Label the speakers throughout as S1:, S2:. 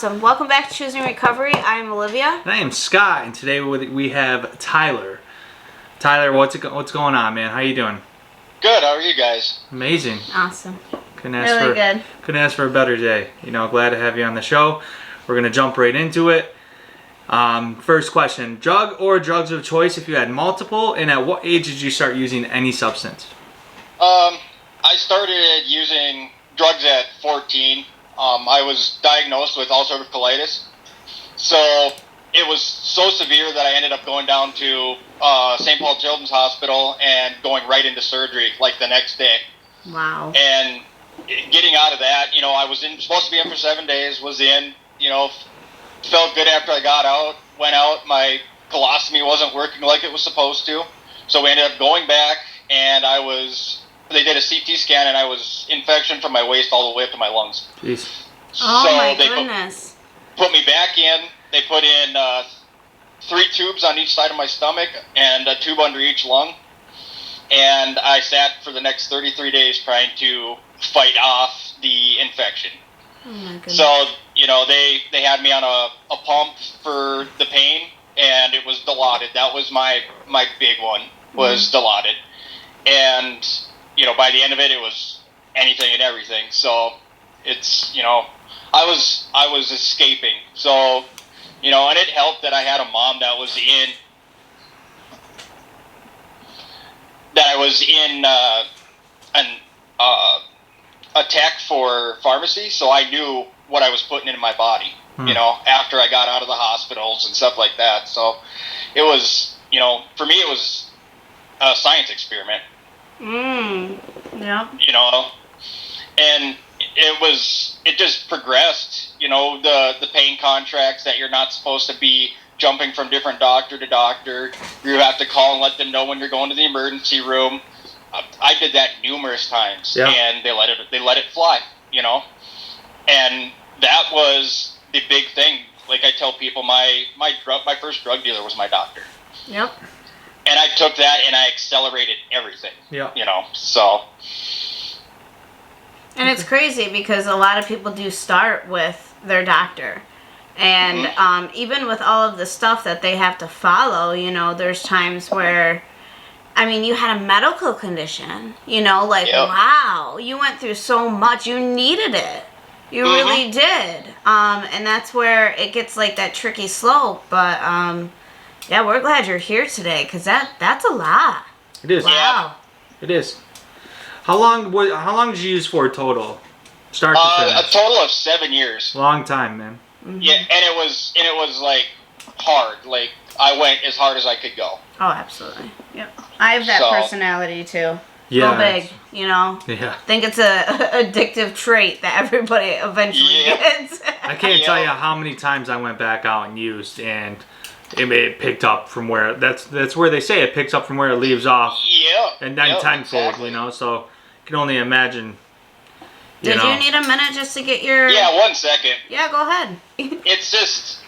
S1: Awesome. Welcome back to Choosing Recovery. I'm Olivia.
S2: And I am Scott, and today we have Tyler. Tyler, what's going on, man? How you doing?
S3: Good. How are you guys?
S2: Amazing.
S1: Awesome.
S2: Couldn't ask for a better day. Glad to have you on the show. We're gonna jump right into it. First question: drug or drugs of choice if you had multiple, and at what age did you start using any substance?
S3: I started using drugs at 14. I was diagnosed with ulcerative colitis, so it was so severe that I ended up going down to St. Paul Children's Hospital and going right into surgery like the next day.
S1: Wow.
S3: And getting out of that, I was supposed to be in for 7 days, was in, felt good after I got out, went out, my colostomy wasn't working like it was supposed to, so we ended up going back, and they did a CT scan, and I was infection from my waist all the way up to my lungs.
S2: Jeez.
S1: Oh,
S3: so
S1: my
S3: they
S1: goodness.
S3: put me back in. They put in 3 tubes on each side of my stomach and a tube under each lung. And I sat for the next 33 days trying to fight off the infection.
S1: Oh, my goodness.
S3: So, they had me on a pump for the pain, and it was Dilaudid. That was my big one, was Dilaudid. And by the end of it, it was anything and everything. So it's, I was escaping. So, and it helped that I had a mom that was in a tech for pharmacy. So I knew what I was putting into my body, after I got out of the hospitals and stuff like that. So it was, for me, it was a science experiment.
S1: Yeah.
S3: And it just progressed, the pain contracts that you're not supposed to be jumping from different doctor to doctor. You have to call and let them know when you're going to the emergency room. I did that numerous times, and they let it fly, and that was the big thing. Like I tell people, my first drug dealer was my doctor.
S1: Yep.
S3: And I took that and I accelerated everything.
S2: Yeah.
S3: So.
S1: And it's crazy because a lot of people do start with their doctor. And even with all of the stuff that they have to follow, there's times where, you had a medical condition, wow, you went through so much, you needed it. You really did. And that's where it gets like that tricky slope. But, yeah, we're glad you're here today because that's a lot.
S2: It is.
S1: Wow.
S2: It is. How long did you use for total? Start to finish.
S3: A total of 7 years.
S2: Long time, man.
S1: Mm-hmm.
S3: Yeah, and it was like hard. Like I went as hard as I could go.
S1: Oh, absolutely. Yep. I have that personality too.
S2: Yeah.
S1: Go big,
S2: Yeah.
S1: Think it's a addictive trait that everybody eventually gets.
S2: I can't tell you how many times I went back out and used, and it picked up from where that's where they say it picks up from where it leaves off.
S3: Yeah.
S2: And then tenfold, so you can only imagine.
S1: Did you need a minute just to get your?
S3: Yeah, 1 second.
S1: Yeah, go ahead.
S3: It's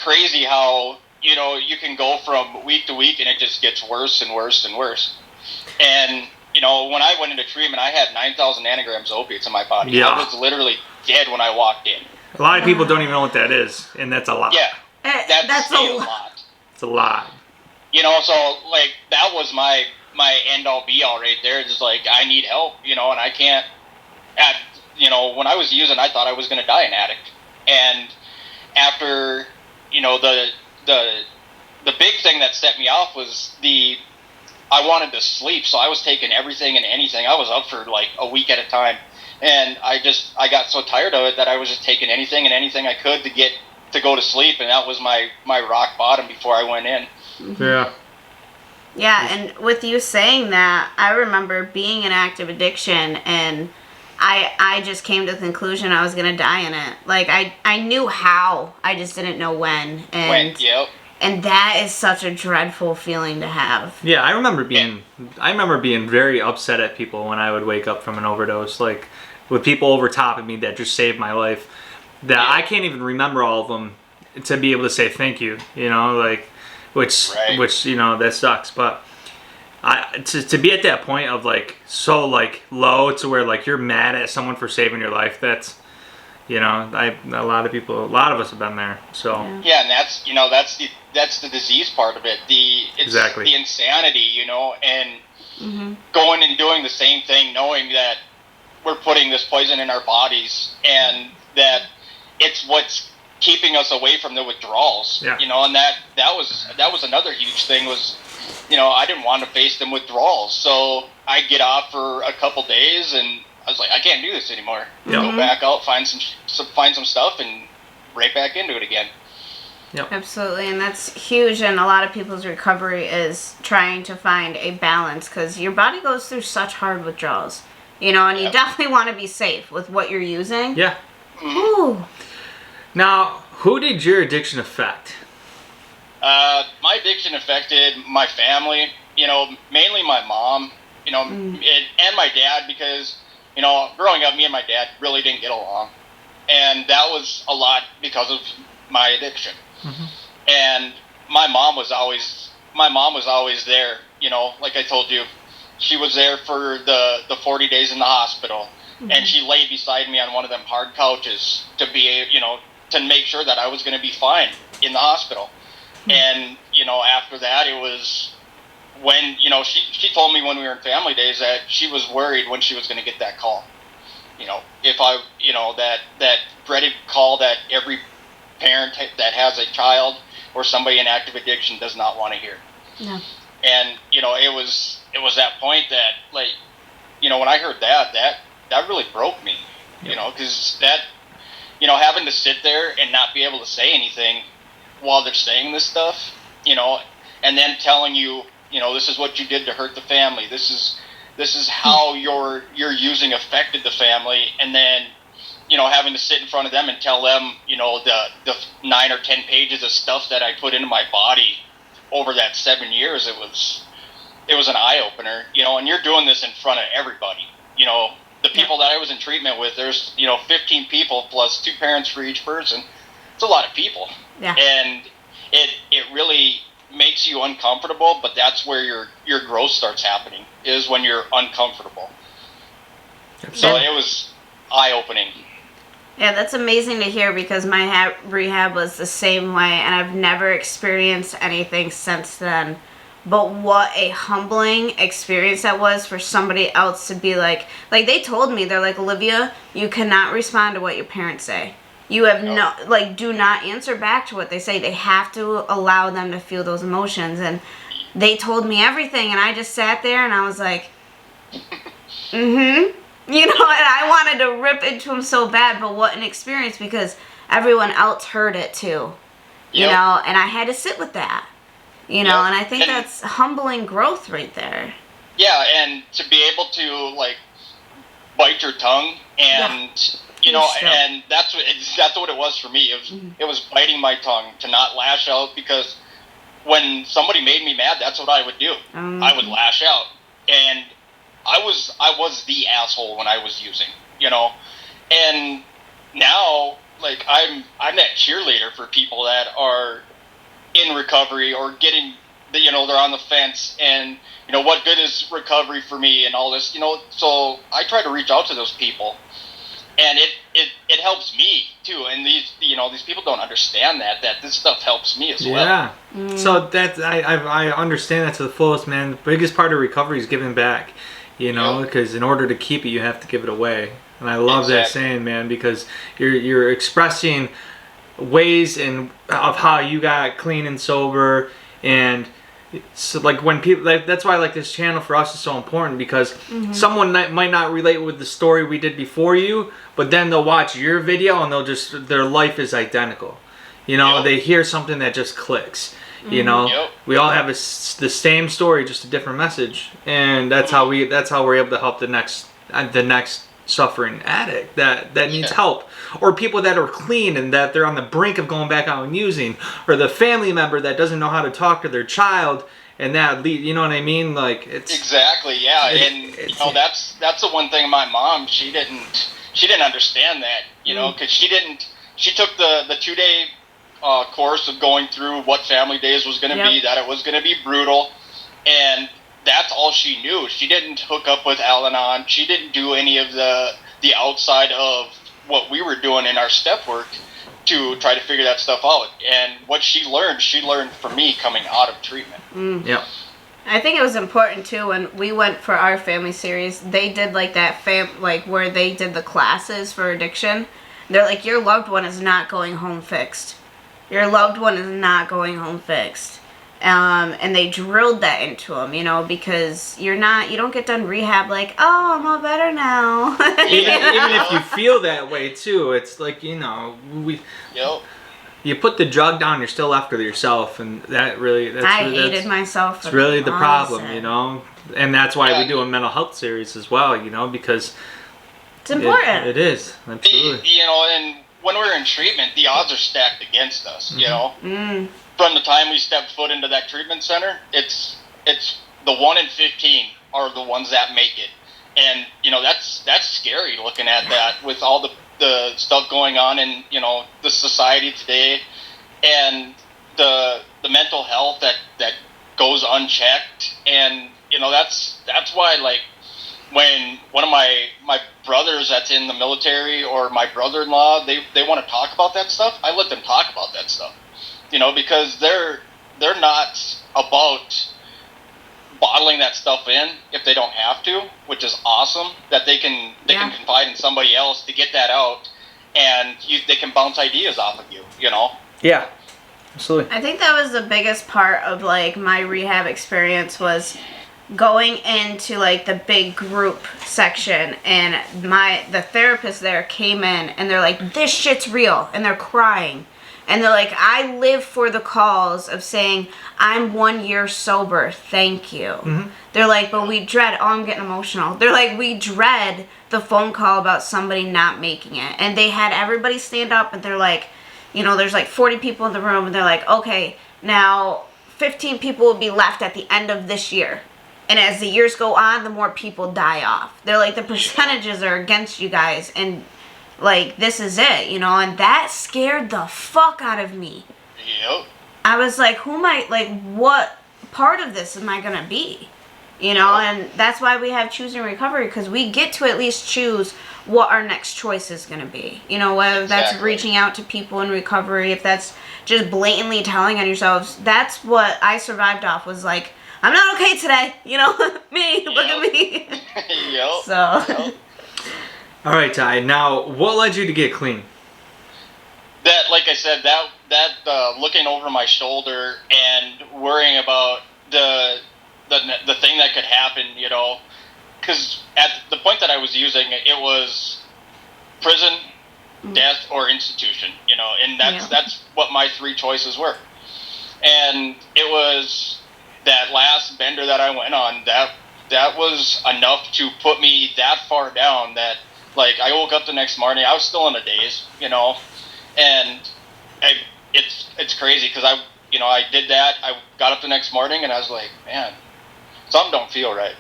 S3: crazy how you can go from week to week and it just gets worse and worse and worse. And when I went into treatment, I had 9,000 nanograms of opiates in my body.
S2: Yeah.
S3: I was literally dead when I walked in.
S2: A lot of people don't even know what that is, and that's a lot.
S3: Yeah.
S1: That's a lot.
S2: It's a lot.
S3: So like that was my end all be all right there. Just like I need help, and I can't. When I was using, I thought I was going to die an addict. And after, the big thing that set me off was I wanted to sleep, so I was taking everything and anything. I was up for like a week at a time, and I got so tired of it that I was just taking anything and anything I could to go to sleep, and that was my rock bottom before I went in.
S1: Mm-hmm.
S2: Yeah.
S1: Yeah, and with you saying that, I remember being in active addiction, and I just came to the conclusion I was going to die in it. Like, I knew how, I just didn't know when. And that is such a dreadful feeling to have.
S2: Yeah, I remember being very upset at people when I would wake up from an overdose, like with people over top of me that just saved my life. That I can't even remember all of them to be able to say thank you, which that sucks. But to be at that point of so low to where you're mad at someone for saving your life, that's You know, a lot of us have been there. So
S3: Yeah, and that's the disease part of it. It's
S2: Exactly.
S3: the insanity, and going and doing the same thing, knowing that we're putting this poison in our bodies, and that it's what's keeping us away from the withdrawals.
S2: Yeah.
S3: And that was another huge thing was, I didn't want to face them withdrawals, so I get off for a couple days, and I was like, I can't do this anymore. Go back out, find some stuff, and right back into it again.
S2: Yep.
S1: Absolutely, and that's huge. And a lot of people's recovery is trying to find a balance because your body goes through such hard withdrawals, and you definitely want to be safe with what you're using.
S2: Yeah.
S1: Ooh.
S2: Now, who did your addiction affect?
S3: My addiction affected my family, mainly my mom, and my dad, because, growing up, me and my dad really didn't get along. And that was a lot because of my addiction. And my mom was always there, like I told you. She was there for the 40 days in the hospital. And she laid beside me on one of them hard couches to be, to make sure that I was going to be fine in the hospital. And, after that, it was when, she told me when we were in family days that she was worried when she was going to get that call. If I, that dreaded call that every parent that has a child or somebody in active addiction does not want to hear.
S1: Yeah.
S3: And, it was that point that, like, when I heard that really broke me, because that, having to sit there and not be able to say anything while they're saying this stuff, and then telling you, this is what you did to hurt the family. This is how your using affected the family, and then, having to sit in front of them and tell them, the 9 or 10 pages of stuff that I put into my body over that 7 years, it was an eye opener, and you're doing this in front of everybody, the people that I was in treatment with. There's 15 people plus 2 parents for each person. It's a lot of people.
S1: Yeah.
S3: And it really makes you uncomfortable, but that's where your growth starts happening, is when you're uncomfortable. So it was eye-opening.
S1: Yeah, that's amazing to hear because my rehab was the same way, and I've never experienced anything since then. But what a humbling experience that was for somebody else to be like they told me, they're like, Olivia, you cannot respond to what your parents say. You have do not answer back to what they say. They have to allow them to feel those emotions. And they told me everything, and I just sat there and I was like, and I wanted to rip into them so bad, but what an experience, because everyone else heard it too, and I had to sit with that, and I think that's humbling growth right there.
S3: Yeah, and to be able to, like, bite your tongue and, and that's what it was for me. It was biting my tongue, to not lash out, because when somebody made me mad, that's what I would do. I would lash out. And I was the asshole when I was using, and now, like, I'm that cheerleader for people that are in recovery or getting, they're on the fence, and, what good is recovery for me and all this, so I try to reach out to those people, and it helps me too. And these people don't understand that this stuff helps me as well.
S2: Yeah. So that's, I understand that to the fullest, man. The biggest part of recovery is giving back. Because in order to keep it, you have to give it away. And I love that saying, man, because you're expressing ways of how you got clean and sober. And so, like, when people, that's why, like, this channel for us is so important, because someone might not relate with the story we did before you, but then they'll watch your video and their life is identical. They hear something that just clicks. We all have the same story, just a different message, and that's how we're able to help the next suffering addict that needs help, or people that are clean and that they're on the brink of going back out and using, or the family member that doesn't know how to talk to their child, and that you know what I mean? Like, it's
S3: exactly, yeah. And that's the one thing. My mom, she didn't understand that, because she took the 2-day course of going through what Family Days was going to be, that it was going to be brutal, and that's all she knew. She didn't hook up with Al-Anon. She didn't do any of the outside of what we were doing in our step work to try to figure that stuff out. And what she learned from me coming out of treatment.
S2: Yeah.
S1: I think it was important too when we went for our family series. They did like that like where they did the classes for addiction. They're like, your loved one is not going home fixed. Your loved one is not going home fixed. And they drilled that into them, you know, because you don't get done rehab like, oh, I'm all better now.
S2: Even if you feel that way too, it's like, you know, you put the drug down, you're still left with yourself, and I
S1: hated myself.
S2: It's really the problem, you know, and that's why we do a mental health series as well, you know, because
S1: it's important.
S2: It is, absolutely.
S3: You know, and when we're in treatment, the odds are stacked against us, you know.
S1: Mm.
S3: From the time we step foot into that treatment center, it's the 1 in 15 are the ones that make it, and you know that's scary looking at that with all the stuff going on in, you know, the society today, and the mental health that goes unchecked. And you know that's why, like, when one of my brothers that's in the military or my brother-in-law, they want to talk about that stuff, I let them talk about that stuff, you know, because they're not about bottling that stuff in if they don't have to, which is awesome that they can confide in somebody else to get that out, and they can bounce ideas off of you, you know.
S2: Yeah, absolutely.
S1: I think that was the biggest part of like my rehab experience, was going into like the big group section, and the therapist there came in and they're like, this shit's real, and they're crying. And they're like, I live for the calls of saying, I'm 1 year sober, thank you. Mm-hmm. They're like, but we dread, I'm getting emotional. They're like, we dread the phone call about somebody not making it. And they had everybody stand up, and they're like, you know, there's like 40 people in the room, and they're like, okay, now 15 people will be left at the end of this year. And as the years go on, the more people die off. They're like, the percentages are against you guys, and like, this is it, you know, and that scared the fuck out of me.
S3: Yep.
S1: I was like, what part of this am I going to be? You know, and that's why we have Choosing Recovery, because we get to at least choose what our next choice is going to be. You know, whether that's reaching out to people in recovery, if that's just blatantly telling on yourselves. That's what I survived off, was like, I'm not okay today, you know, me, look at me.
S3: Yep.
S1: So...
S3: Yep.
S2: All right, Ty. Now, what led you to get clean?
S3: That, like I said, that looking over my shoulder and worrying about the thing that could happen, you know, because at the point that I was using it, it was prison, death, or institution, you know, and that's what my three choices were. And it was that last bender that I went on, that was enough to put me that far down that, like, I woke up the next morning, I was still in a daze, you know, and it's crazy because I did that. I got up the next morning and I was like, man, something don't feel right.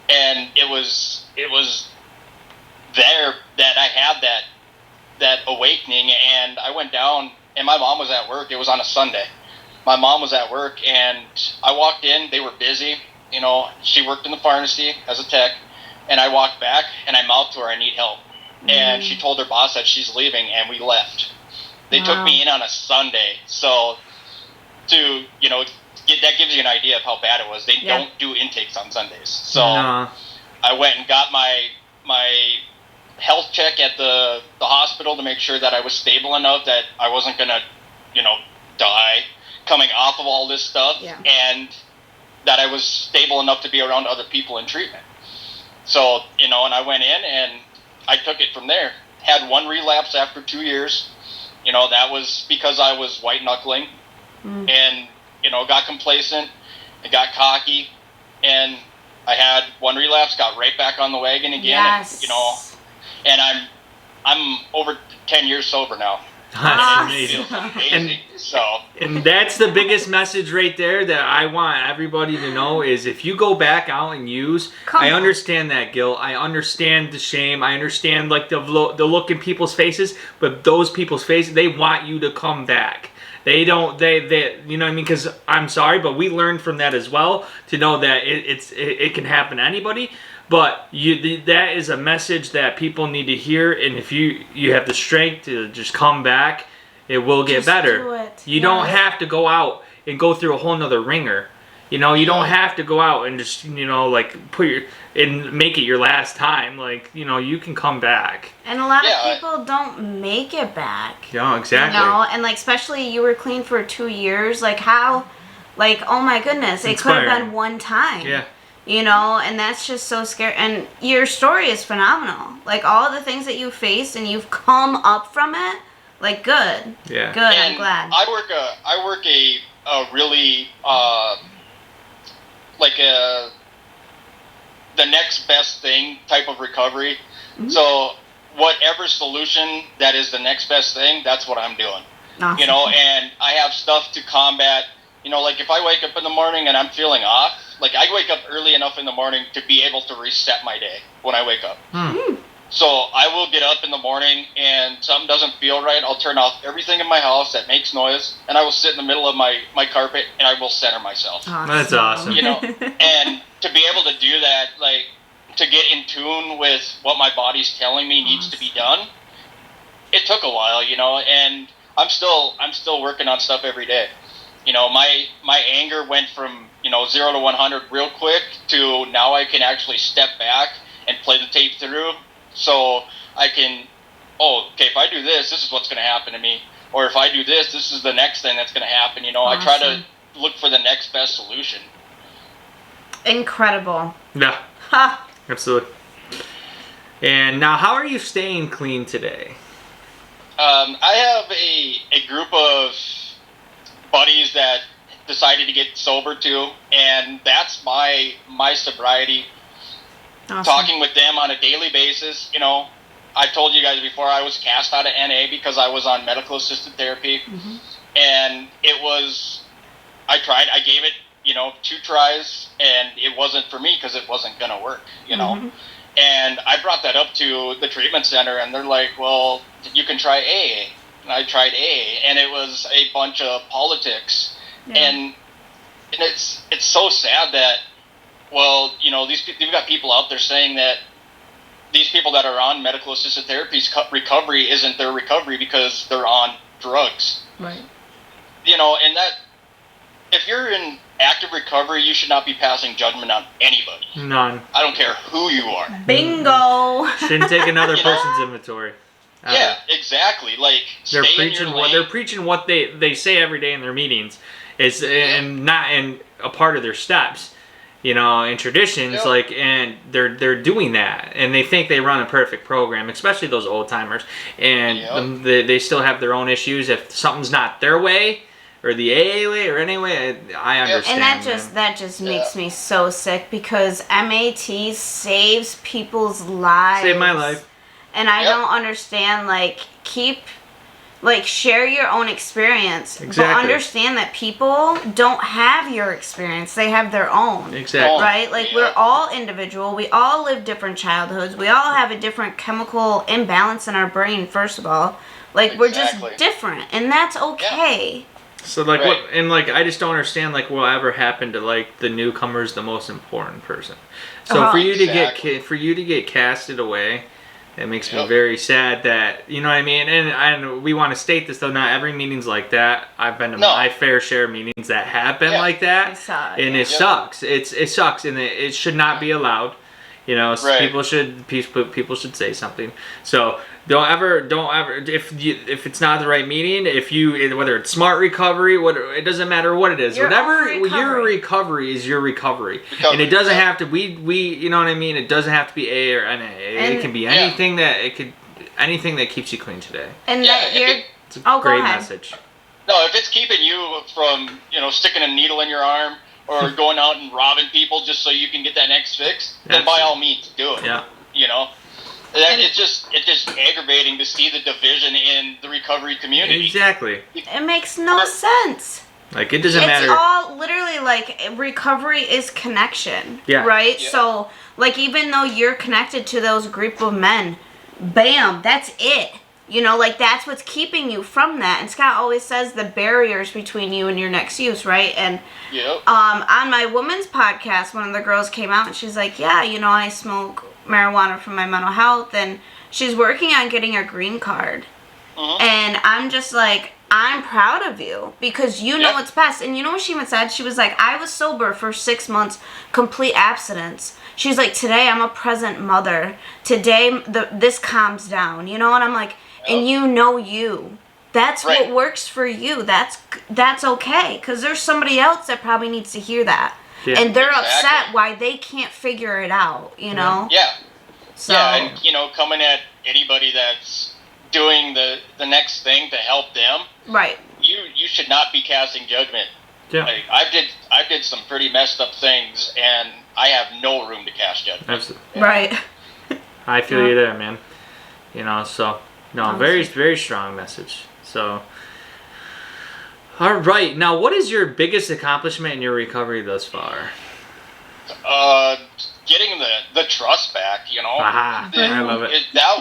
S3: And it was there that I had that awakening, and I went down, and my mom was at work. It was on a Sunday. My mom was at work, and I walked in. They were busy. You know, she worked in the pharmacy as a tech. And I walked back, and I mouthed to her, I need help. Mm-hmm. And she told her boss that she's leaving, and we left. They took me in on a Sunday. So, that gives you an idea of how bad it was. They don't do intakes on Sundays. So, I went and got my health check at the hospital to make sure that I was stable enough that I wasn't going to, die coming off of all this stuff. Yeah. And that I was stable enough to be around other people in treatment. So, and I went in and I took it from there. Had one relapse after 2 years. That was because I was white knuckling and, got complacent and got cocky. And I had one relapse, got right back on the wagon again.
S1: Yes.
S3: And I'm over 10 years sober now.
S2: That's
S3: amazing.
S2: And that's the biggest message right there that I want everybody to know is if you go back out and use, I understand that guilt. I understand the shame. I understand like the look in people's faces, but those people's faces, they want you to come back. They don't, they you know what I mean? Because I'm sorry, but we learned from that as well to know that it can happen to anybody. But that is a message that people need to hear, and if you have the strength to just come back, it will get
S1: Just
S2: better.
S1: do it.
S2: You don't have to go out and go through a whole nother ringer. You know, you don't have to go out and just, you know, like and make it your last time. Like, you know, you can come back.
S1: And a lot of people don't make it back.
S2: Yeah, exactly.
S1: You know, and like, especially you were clean for 2 years. Like, how, like, oh my goodness, it could have been one time.
S2: Yeah.
S1: You know, and that's just so scary. And your story is phenomenal. Like, all the things that you faced and you've come up from it, like, good.
S2: Yeah.
S1: Good,
S3: And
S1: I'm glad.
S3: I work a really, the next best thing type of recovery.
S1: Mm-hmm.
S3: So whatever solution that is the next best thing, that's what I'm doing.
S1: Awesome.
S3: You know, and I have stuff to combat, you know, like if I wake up in the morning and I'm feeling off, like I wake up early enough in the morning to be able to reset my day when I wake up. So I will get up in the morning and something doesn't feel right. I'll turn off everything in my house that makes noise, and I will sit in the middle of my carpet and I will center myself.
S1: Awesome.
S2: That's awesome.
S3: You know, and to be able to do that, like to get in tune with what my body's telling me needs to be done, it took a while, you know, and I'm still working on stuff every day. You know, my anger went from, you know, 0 to 100 real quick to now I can actually step back and play the tape through. So I can, okay, if I do this, this is what's going to happen to me. Or if I do this, this is the next thing that's going to happen. You know,
S1: Awesome.
S3: I try to look for the next best solution.
S1: Incredible.
S2: Yeah.
S1: Ha!
S2: Absolutely. And now, how are you staying clean today?
S3: I have a group of buddies that decided to get sober too, and that's my sobriety.
S1: Awesome.
S3: Talking with them on a daily basis. You know, I told you guys before I was cast out of NA because I was on medical assisted therapy, and I gave it, you know, 2 tries, and it wasn't for me because it wasn't gonna work, you know. And I brought that up to the treatment center, and they're like, well, you can try AA. And I tried AA, and it was a bunch of politics. And it's so sad that, well, you know, you've got people out there saying that these people that are on medical assisted therapy's recovery isn't their recovery because they're on drugs.
S1: Right.
S3: You know, and that, if you're in active recovery, you should not be passing judgment on anybody.
S2: None.
S3: I don't care who you are.
S1: Bingo.
S2: Shouldn't take another person's inventory.
S3: Yeah, exactly. Like,
S2: They're
S3: stay
S2: preaching
S3: in your
S2: what
S3: lane.
S2: they're preaching what they say every day in their meetings. Is and not in a part of their steps. You know, in traditions, like, and they're doing that, and they think they run a perfect program, especially those old timers, and they still have their own issues. If something's not their way, or the AA way, or any way, I understand.
S1: And that just makes me so sick because MAT saves people's lives.
S2: Saved my life.
S1: And I don't understand, share your own experience.
S2: Exactly.
S1: But understand that people don't have your experience. They have their own.
S2: Exactly.
S1: Right? Like, we're all individual. We all live different childhoods. We all have a different chemical imbalance in our brain, first of all. Like, we're just different. And that's okay.
S2: So, like, I just don't understand, like, what ever happened to, like, the newcomer's the most important person. So for you to get casted away, it makes me very sad that, you know what I mean? And we want to state this, though, not every meeting's like that. I've been to my fair share of meetings that happen like that. It sucks. It sucks, and it should not be allowed. You know, people should say something. So don't ever if it's not the right meeting, whether it's smart recovery, it doesn't matter what it is. Your recovery is your recovery. And it doesn't have to we you know what I mean? It doesn't have to be A or NA. It can be anything anything that keeps you clean today.
S1: And
S2: it's a great message.
S3: No, if it's keeping you from, you know, sticking a needle in your arm or going out and robbing people just so you can get that next fix, then by all means do it. Yeah. You know? It's just aggravating to see the division in the recovery community.
S2: Exactly.
S1: It makes no sense.
S2: Like, it doesn't matter.
S1: It's all literally like recovery is connection.
S2: Yeah.
S1: Right? Yeah. So, like, even though you're connected to those group of men, bam, that's it. You know, like, that's what's keeping you from that. And Scott always says the barriers between you and your next use, right? And
S3: Yep.
S1: on my woman's podcast, one of the girls came out and she's like, yeah, you know, I smoke marijuana for my mental health, and she's working on getting her green card. And I'm just like, I'm proud of you because you know what's best. And you know what she even said? She was like, I was sober for 6 months, complete abstinence. She's like, today I'm a present mother. Today this calms down, you know? And I'm like, and you know you. That's what works for you. That's okay, because there's somebody else that probably needs to hear that. Yeah. And they're upset why they can't figure it out, you know?
S3: Yeah.
S1: So,
S3: yeah, and, you know, coming at anybody that's doing the next thing to help them,
S1: right?
S3: You should not be casting judgment.
S2: Yeah,
S3: like, I did some pretty messed up things, and I have no room to cast judgment.
S2: Absolutely.
S1: Right.
S2: I feel you there, man. You know, so no, very, very strong message. So, all right, now what is your biggest accomplishment in your recovery thus far?
S3: Getting the trust back, you know.
S2: Aha, I love it.
S3: That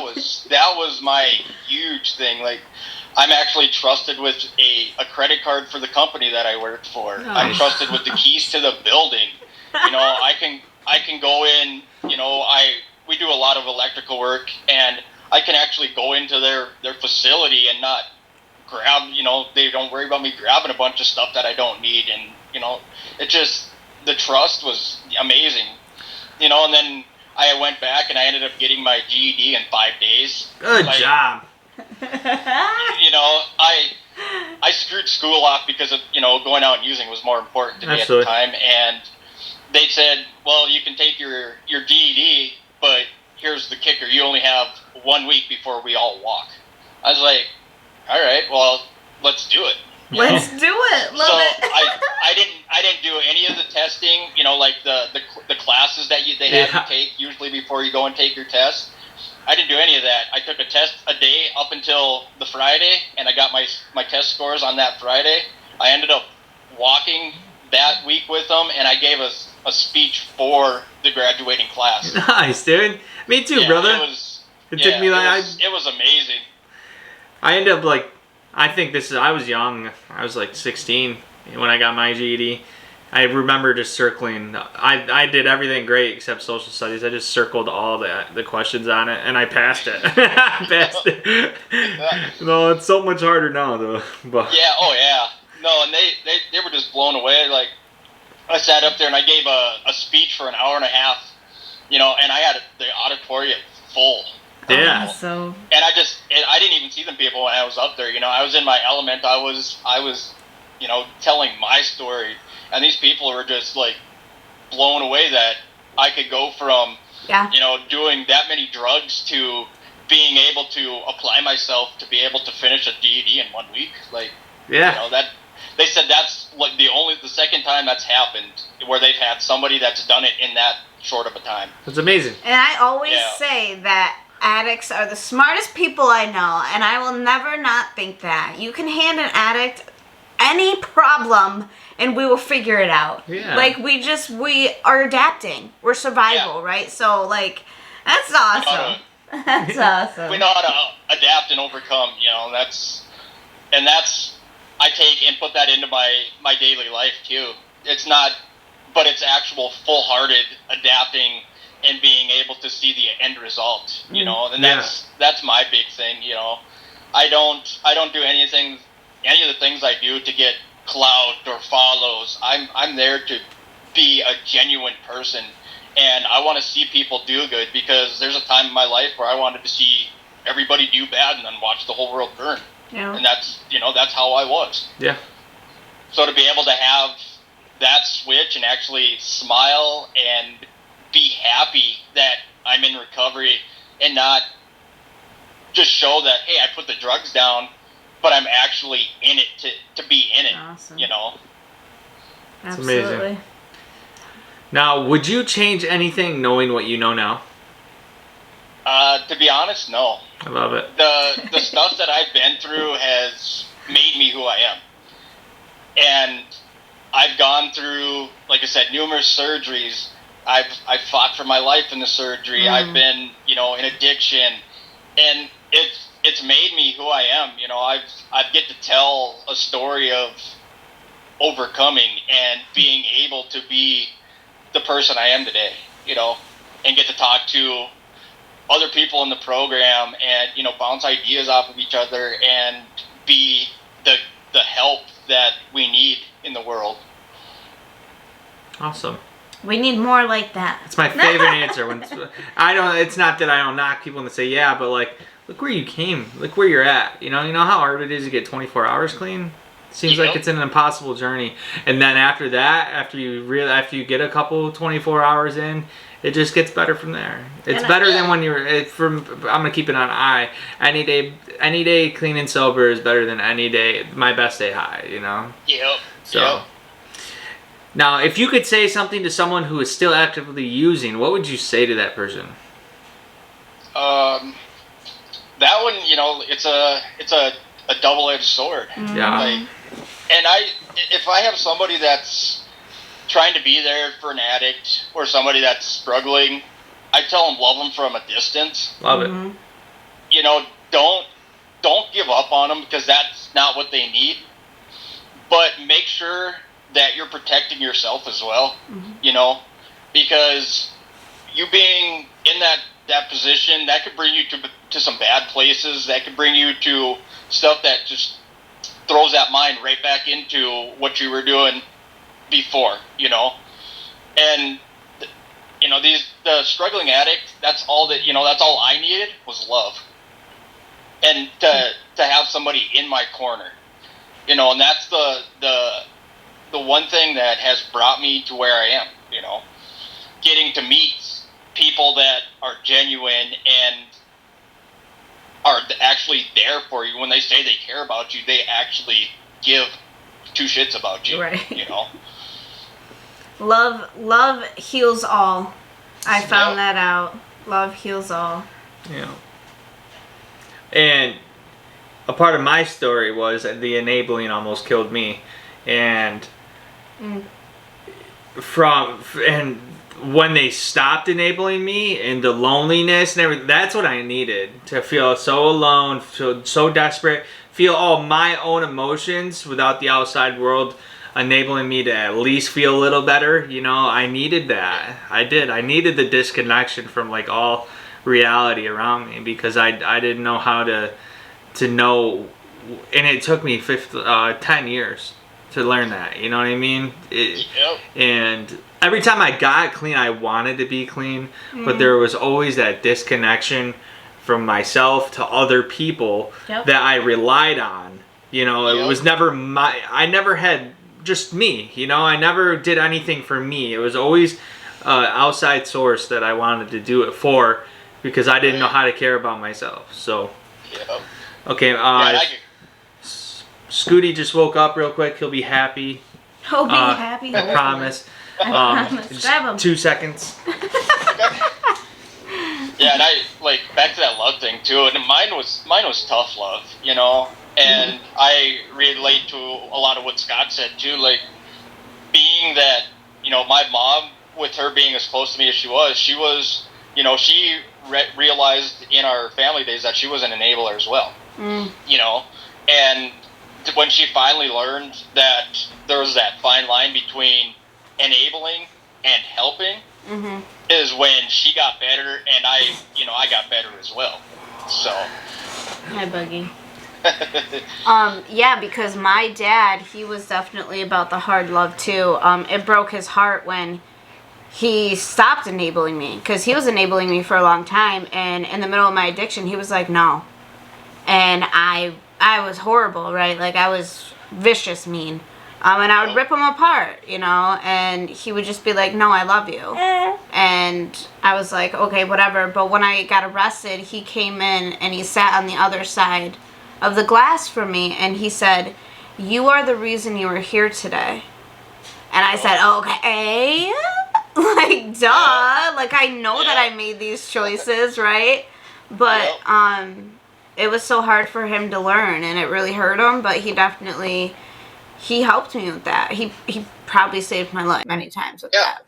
S3: was my huge thing. Like, I'm actually trusted with a credit card for the company that I worked for. Nice. I'm trusted with the keys to the building. You know, I can go in. You know, we do a lot of electrical work, and I can actually go into their facility and not grab. You know, they don't worry about me grabbing a bunch of stuff that I don't need, and you know, it just, the trust was amazing. You know, and then I went back and I ended up getting my GED in 5 days.
S2: Good job.
S3: You know, I screwed school off because of, you know, going out and using was more important to me at the time. And they said, well, you can take your GED, but here's the kicker. You only have 1 week before we all walk. I was like, all right, well, let's do it.
S1: Let's do it. Love it.
S3: I didn't do any of the testing, you know, like the classes that they have to take usually before you go and take your test. I didn't do any of that. I took a test a day up until the Friday, and I got my test scores on that Friday. I ended up walking that week with them, and I gave a speech for the graduating class.
S2: Nice, dude. Me too, brother. It took me like
S3: it was amazing.
S2: I ended up like, I was young. I was like 16 when I got my GED. I remember just circling. I did everything great except social studies. I just circled all the questions on it, and I passed it. I passed it. No, it's so much harder now, though. But
S3: yeah, oh yeah. No, and they were just blown away. Like, I sat up there and I gave a speech for an hour and a half, you know, and I had the auditorium full.
S2: Yeah.
S1: So.
S3: And I didn't even see them people when I was up there. You know, I was in my element. I was, you know, telling my story, and these people were just like blown away that I could go from, you know, doing that many drugs to being able to apply myself to be able to finish a GED in 1 week. Like, you know, that they said that's like the second time that's happened where they've had somebody that's done it in that short of a time.
S2: That's amazing.
S1: And I always say that addicts are the smartest people I know, and I will never not think that. You can hand an addict any problem and we will figure it out. Yeah. Like, we are adapting. We're survival, right? So, like, that's awesome. That's awesome.
S3: We know how to adapt and overcome, you know, that's I take and put that into my daily life too. It's not, but it's actual full-hearted adapting and being able to see the end result, you know, and that's my big thing, you know. I don't do any of the things I do to get clout or follows. I'm there to be a genuine person, and I want to see people do good, because there's a time in my life where I wanted to see everybody do bad and then watch the whole world burn. Yeah. And that's, you know, that's how I was.
S2: Yeah.
S3: So to be able to have that switch and actually smile and be happy that I'm in recovery and not just show that, hey, I put the drugs down, but I'm actually in it to be in it.
S1: Awesome.
S3: You know?
S1: Absolutely.
S2: It's amazing. Now, would you change anything knowing what you know now?
S3: To be honest, no.
S2: I love it.
S3: The stuff that I've been through has made me who I am. And I've gone through, like I said, numerous surgeries. I've fought for my life in the surgery. I've been, you know, in addiction. And it's made me who I am. You know, I get to tell a story of overcoming and being able to be the person I am today, you know, and get to talk to other people in the program and, you know, bounce ideas off of each other and be the help that we need in the world.
S2: Awesome.
S1: We need more like that.
S2: It's my favorite answer. When it's not that I don't knock people and say, yeah, but like, look where you came. Look where you're at. You know how hard it is to get 24 hours clean? Seems like it's an impossible journey. And then after that, after you get a couple 24 hours in, it just gets better from there. It's better than when I'm gonna keep it on I. Any day clean and sober is better than any day, my best day high, you know?
S3: Yep.
S2: So
S3: Yep.
S2: Now, if you could say something to someone who is still actively using, what would you say to that person?
S3: That one, you know, it's a double-edged sword.
S2: Yeah.
S3: Like, and if I have somebody that's trying to be there for an addict or somebody that's struggling, I tell them love them from a distance.
S2: Love it.
S3: You know, don't give up on them because that's not what they need. But make sure that you're protecting yourself as well. You know, because you being in that position, that could bring you to some bad places. That could bring you to stuff that just throws that mind right back into what you were doing before, you know. And you know, the struggling addict, that's all I needed was love. And to have somebody in my corner. You know, and that's the one thing that has brought me to where I am, you know. Getting to meet people that are genuine and are actually there for you. When they say they care about you, they actually give two shits about you,
S1: right.
S3: You know.
S1: Love heals all. I found that out. Love heals all.
S2: Yeah. And a part of my story was that the enabling almost killed me, and when they stopped enabling me and the loneliness and everything, that's what I needed, to feel so alone, feel so desperate, feel all my own emotions without the outside world enabling me to at least feel a little better. You know, I needed that. I needed the disconnection from like all reality around me, because I didn't know how to know, and it took me 10 years to learn that. You know what I mean? And every time I got clean, I wanted to be clean, but there was always that disconnection from myself to other people that I relied on. You know, it was never I never had just me. You know, I never did anything for me. It was always outside source that I wanted to do it for, because I didn't know how to care about myself. So, okay. Scooty just woke up real quick. He'll be happy.
S1: He'll be happy.
S2: I promise.
S1: I promise. Grab him.
S2: 2 seconds.
S3: Yeah, and back to that love thing too. And mine was tough love, you know. And I relate to a lot of what Scott said too. Like, being that, you know, my mom, with her being as close to me as she was, you know, she realized in our family days that she was an enabler as well. You know, and when she finally learned that there was that fine line between enabling and helping, is when she got better, and I got better as well. So.
S1: Hi, Buggy. Yeah, because my dad, he was definitely about the hard love too. It broke his heart when he stopped enabling me, because he was enabling me for a long time, and in the middle of my addiction, he was like, no. And I was horrible, right? Like, I was vicious, mean. And I would rip him apart, you know, and he would just be like, no, I love you. And I was like, okay, whatever. But when I got arrested, he came in and he sat on the other side of the glass for me, and he said, you are the reason you are here today. And I said, okay. Like, duh. Like, I know that I made these choices, right? But it was so hard for him to learn, and it really hurt him, but he helped me with that. He probably saved my life many times with that.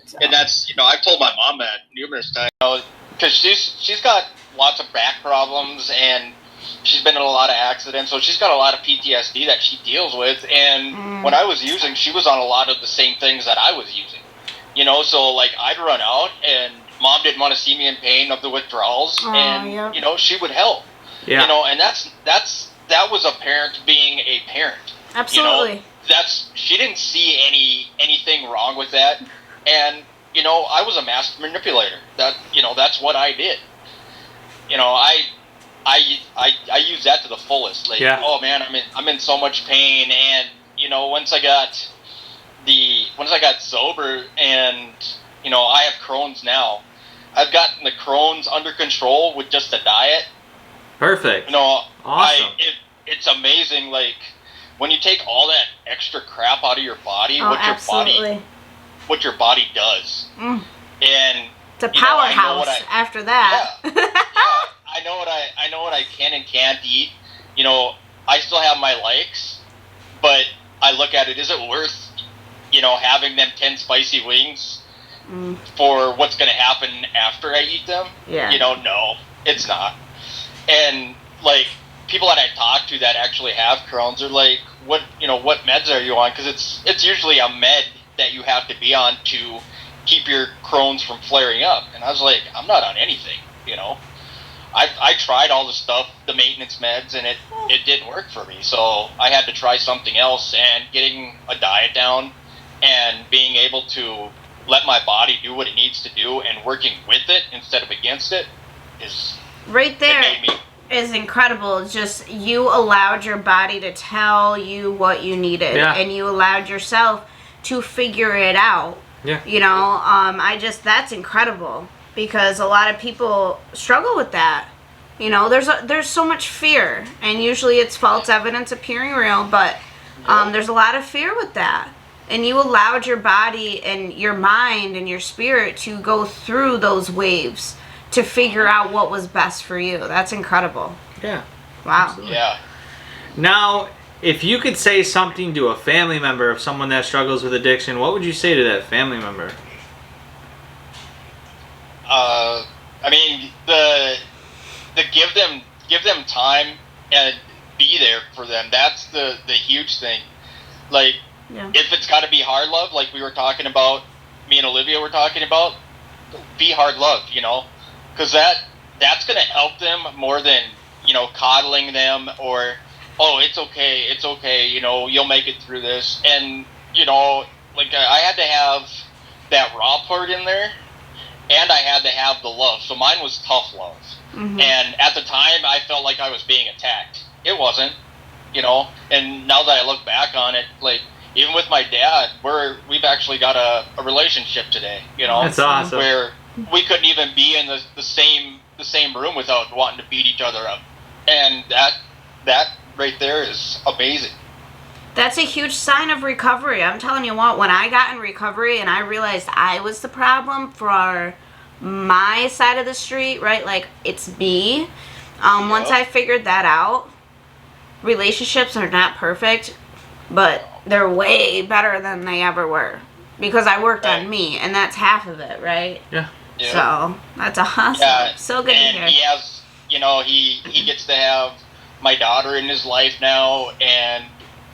S1: So.
S3: And that's, you know, I've told my mom that numerous times, you know, because she's got lots of back problems, and she's been in a lot of accidents, so she's got a lot of PTSD that she deals with. And when I was using, she was on a lot of the same things that I was using. You know, so like I'd run out, and Mom didn't want to see me in pain of the withdrawals, and
S1: yep.
S3: you know, she would help.
S2: Yeah.
S3: You know, and that was a parent being a parent.
S1: Absolutely.
S3: You know, she didn't see anything wrong with that, and you know, I was a master manipulator. That's what I did. You know, I use that to the fullest. Like, oh man, I'm in so much pain, and you know, once I got sober, and you know, I have Crohn's now. I've gotten the Crohn's under control with just a diet.
S2: Perfect.
S3: You know,
S2: awesome.
S3: It's amazing. Like when you take all that extra crap out of your body, what your body does, and
S1: it's a powerhouse after that.
S3: Yeah, I know what I can and can't eat. You know, I still have my likes, but I look at it. Is it worth, you know, having them 10 spicy wings for what's going to happen after I eat them?
S1: Yeah.
S3: You know, no, it's not. And like people that I talk to that actually have Crohn's are like, what meds are you on? Because it's usually a med that you have to be on to keep your Crohn's from flaring up. And I was like, I'm not on anything, you know. I tried all the stuff, the maintenance meds, and it didn't work for me. So I had to try something else, and getting a diet down and being able to let my body do what it needs to do and working with it instead of against it is
S1: right there. Is incredible. It's just you allowed your body to tell you what you needed, and you allowed yourself to figure it out.
S2: Yeah.
S1: You know, that's incredible, because a lot of people struggle with that. You know, there's so much fear, and usually it's false evidence appearing real, but there's a lot of fear with that. And you allowed your body and your mind and your spirit to go through those waves to figure out what was best for you. That's incredible.
S2: Yeah.
S1: Wow.
S2: Absolutely.
S3: Yeah.
S2: Now, if you could say something to a family member of someone that struggles with addiction, what would you say to that family member?
S3: I mean, the give them time and be there for them. That's the huge thing. Like, if it's got to be hard love, like we were talking about, me and Olivia were talking about, be hard love, you know, because that's going to help them more than, you know, coddling them or, oh, it's okay, you know, you'll make it through this. And, you know, like I had to have that raw part in there, and I had to have the love. So mine was tough love. Mm-hmm. And at the time, I felt like I was being attacked. It wasn't, you know. And now that I look back on it, like, even with my dad, we've actually got a relationship today, you know.
S2: That's awesome.
S3: Where we couldn't even be in the same room without wanting to beat each other up. And that right there is amazing.
S1: That's a huge sign of recovery. I'm telling you what, when I got in recovery and I realized I was the problem for my side of the street, right? Like, it's me. Once I figured that out, relationships are not perfect, but they're way better than they ever were. Because I worked on me, and that's half of it, right?
S2: Yeah.
S1: So, that's awesome.
S3: Yeah,
S1: so good to hear.
S3: And he has, you know, he gets to have my daughter in his life now, and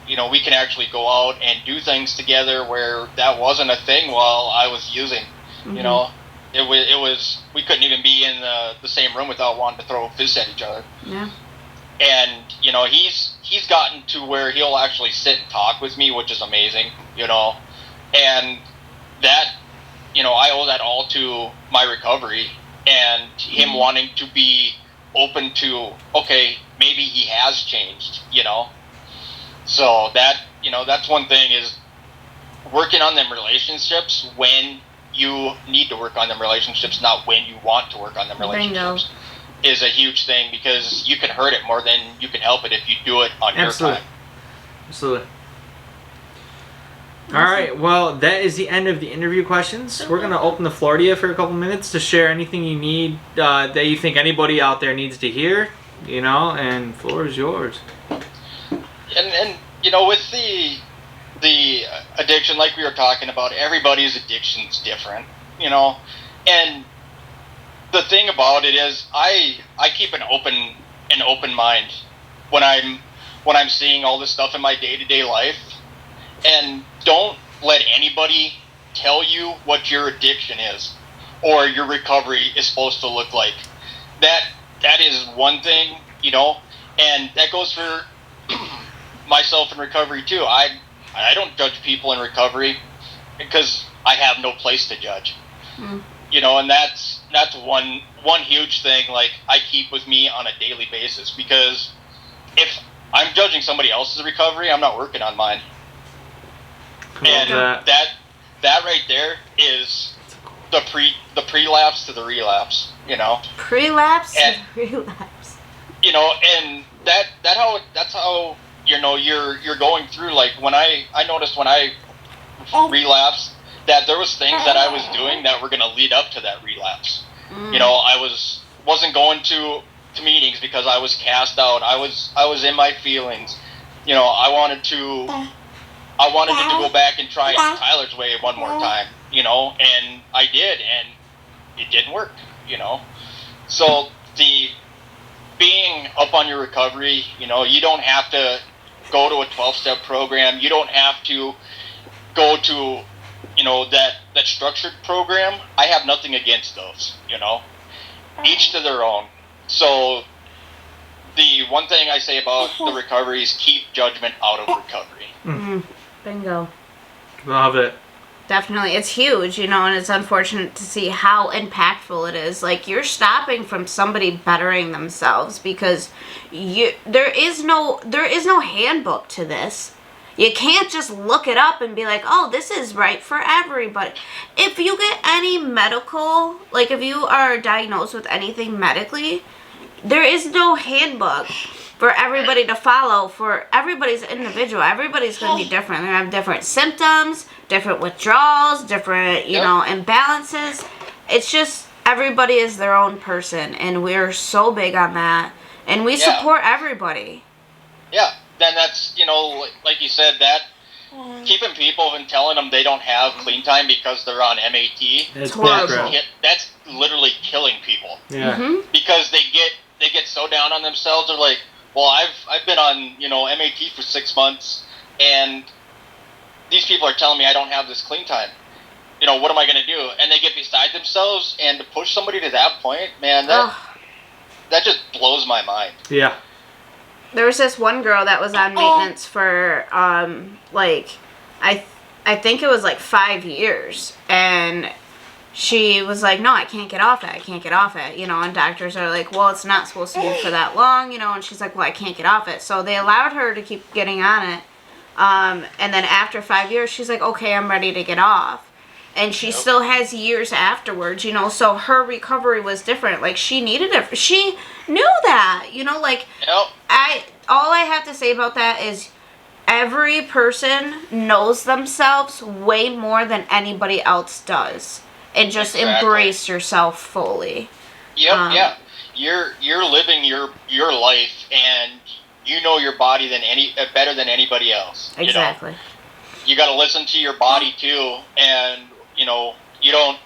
S3: you know, we can actually go out and do things together where that wasn't a thing while I was using. Mm-hmm. You know, it was we couldn't even be in the same room without wanting to throw fists at each other.
S1: Yeah.
S3: And you know, he's gotten to where he'll actually sit and talk with me, which is amazing. You know, and that, you know, I owe that all to my recovery and him wanting to be open to, okay, maybe he has changed. You know. So that, you know, that's one thing, is working on them relationships when you need to work on them relationships, not when you want to work on them relationships. Bingo. Is a huge thing, because you can hurt it more than you can help it if you do it on your time.
S2: Absolutely. All right, well, that is the end of the interview questions. We're going to open the floor to you for a couple minutes to share anything you need that you think anybody out there needs to hear, you know, and the floor is yours.
S3: And you know, with the addiction, like we were talking about, everybody's addiction's different, you know. And the thing about it is, I keep an open an open mind when I'm seeing all this stuff in my day-to-day life, and don't let anybody tell you what your addiction is or your recovery is supposed to look like. That is one thing, and that goes for myself in recovery too. I don't judge people in recovery because I have no place to judge. And that's one huge thing like I keep with me on a daily basis, because if I'm judging somebody else's recovery, I'm not working on mine. And that right there is the prelapse to the relapse,
S1: Prelapse
S3: and
S1: to relapse.
S3: And that's how you're going through. Like when I noticed when I relapsed that there was things that I was doing that were going to lead up to that relapse. I wasn't going to meetings because I was cast out. I was in my feelings. I wanted to go back and try Tyler's way one more time. And I did, and it didn't work. So the being up on your recovery, you don't have to go to a 12-step program. You don't have to go to, that structured program. I have nothing against those, each to their own. So the one thing I say about the recovery is keep judgment out of recovery.
S1: Bingo.
S2: Love it.
S1: Definitely. It's huge, and it's unfortunate to see how impactful it is. Like, you're stopping from somebody bettering themselves because there is no handbook to this. You can't just look it up and be like, oh, this is right for everybody. If you get any medical, like if you are diagnosed with anything medically, there is no handbook for everybody to follow. For everybody's individual. Everybody's going to be different. They're going to have different symptoms, different withdrawals, different, imbalances. It's just everybody is their own person, and we're so big on that. And we support everybody.
S3: Yeah. Then that's, like you said, that keeping people and telling them they don't have clean time because they're on MAT.
S2: It's
S1: horrible.
S3: That's literally killing people.
S2: Yeah.
S1: Mm-hmm.
S3: Because they get so down on themselves. They're like, well, I've been on, MAT for 6 months, and these people are telling me I don't have this clean time. What am I going to do? And they get beside themselves, and to push somebody to that point, man, that just blows my mind.
S2: Yeah.
S1: There was this one girl that was on maintenance for, I think it was like 5 years. And she was like, no, I can't get off it. I can't get off it. And doctors are like, well, it's not supposed to be for that long, And she's like, well, I can't get off it. So they allowed her to keep getting on it. And then after 5 years, she's like, okay, I'm ready to get off. And she still has years afterwards, so her recovery was different. Like, she needed it. She knew that, all I have to say about that is every person knows themselves way more than anybody else does. And just embrace yourself fully.
S3: Yep, yeah. You're living your life, and you know your body better than anybody else.
S1: Exactly.
S3: You got to listen to your body too, and you don't.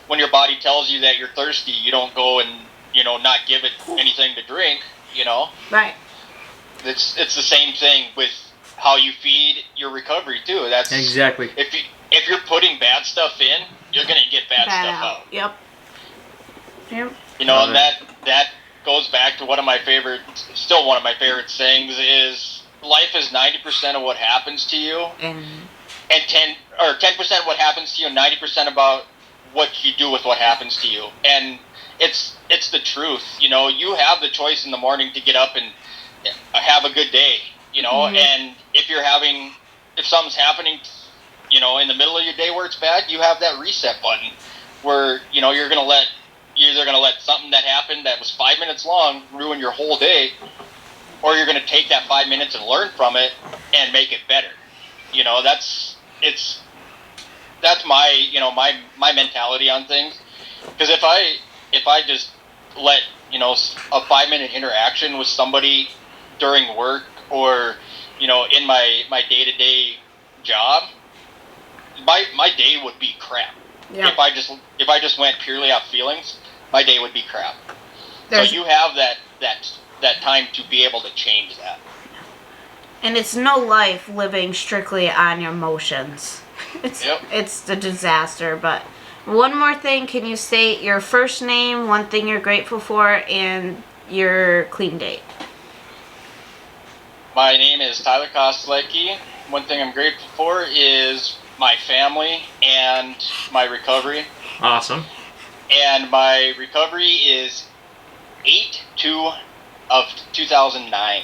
S3: When your body tells you that you're thirsty, you don't go and not give it anything to drink.
S1: Right.
S3: It's the same thing with how you feed your recovery too. That's
S2: exactly.
S3: If you're putting bad stuff in, you're gonna get bad stuff out.
S1: Yep.
S3: And that goes back to one of my favorite sayings is life is 90% of what happens to you, and 10% what happens to you, and 90% about what you do with what happens to you. And it's the truth. You have the choice in the morning to get up and have a good day. And if something's happening, in the middle of your day where it's bad, you have that reset button where you're either gonna let something that happened that was 5 minutes long ruin your whole day, or you're gonna take that 5 minutes and learn from it and make it better. That's my mentality on things. Because if I just let a 5-minute interaction with somebody during work or in my day-to-day job, my day would be crap. Yeah. If I just went purely off feelings, my day would be crap. So you have that that time to be able to change that.
S1: And it's no life living strictly on your emotions.
S3: Yep.
S1: It's a disaster. But one more thing, can you state your first name, one thing you're grateful for, and your clean date?
S3: My name is Tyler Kostelecki. One thing I'm grateful for is my family and my recovery.
S2: Awesome.
S3: And my recovery is 8/2 of 2009.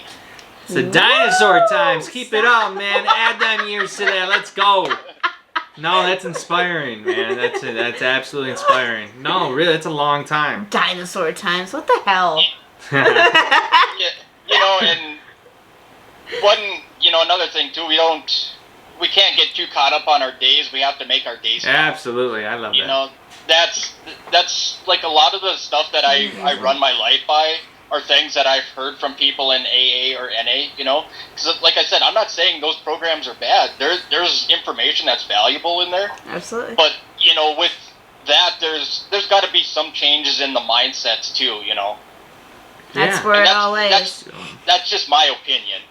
S2: It's the dinosaur times. Keep it up, man. Add them years to that. Let's go. No, that's inspiring, man. That's absolutely inspiring. No, really, it's a long time.
S1: Dinosaur times. What the hell?
S3: Yeah, and another thing too, we can't get too caught up on our days. We have to make our days count.
S2: Absolutely, I love that.
S3: That's like a lot of the stuff that I run my life by are things that I've heard from people in AA or NA, because like I said, I'm not saying those programs are bad. There's information that's valuable in there.
S1: Absolutely.
S3: But, with that, there's got to be some changes in the mindsets too,
S1: That's where it all is.
S3: That's just my opinion.